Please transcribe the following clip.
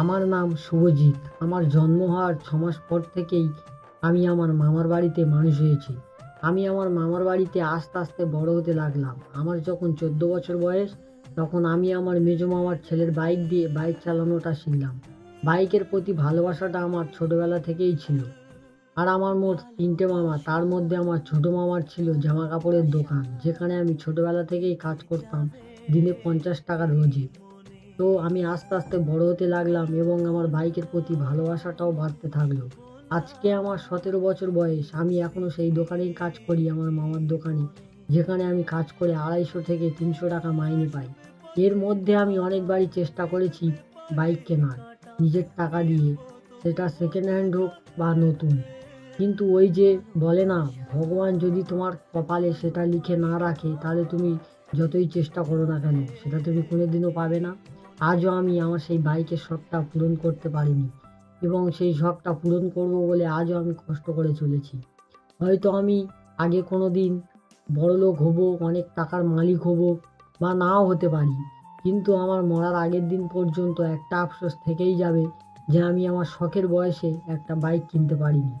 আমার নাম শুভজিৎ। আমার জন্ম হওয়ার 6 মাস পর থেকেই আমি আমার মামার বাড়িতে মানুষ হয়েছি। আমি আমার মামার বাড়িতে আস্তে আস্তে বড় হতে লাগলাম। আমার যখন 14 বছর বয়স, তখন আমি আমার মেজো মামার ছেলের বাইক দিয়ে বাইক চালানোটা শিখলাম। বাইকের প্রতি ভালোবাসাটা আমার ছোটবেলা থেকেই ছিল। আর আমার মোট 3টে মামা, তার মধ্যে আমার ছোট মামার ছিল জামা কাপড়ের দোকান, যেখানে আমি ছোটবেলা থেকেই কাজ করতাম, দিনে 50 টাকা রোজে। তো আমি আস্তে আস্তে বড় হতে লাগলাম এবং আমার বাইকের প্রতি ভালোবাসাটাও বাড়তে থাকলো। আজকে আমার 17 বছর বয়স, আমি এখনো সেই দোকানেই কাজ করি, আমার মামার দোকানে, যেখানে আমি কাজ করে 250 থেকে 300 টাকা মাইনে পাই। এর মধ্যে আমি অনেকবারই চেষ্টা করেছি বাইক কেনার, নিজের টাকা দিয়ে, সেটা সেকেন্ড হ্যান্ড হোক বা নতুন। কিন্তু ওই যে বলে না, ভগবান যদি তোমার কপালে সেটা লিখে না রাখে, তাহলে তুমি যতই চেষ্টা করো না কেন, সেটা তুমি কোনোদিনও পাবে না। আজও আমি আমার সেই বাইকের শখটা পূরণ করতে পারিনি, এবং সেই শখটা পূরণ করব বলে আজও আমি কষ্ট করে চলেছি। হয়তো আমি আগে কোনো দিন বড়লোক হব, অনেক টাকার মালিক হব, বা নাও হতে পারি, কিন্তু আমার মরার আগের দিন পর্যন্ত একটা আফসোস থেকেই যাবে যে আমি আমার শখের বয়সে একটা বাইক কিনতে পারিনি।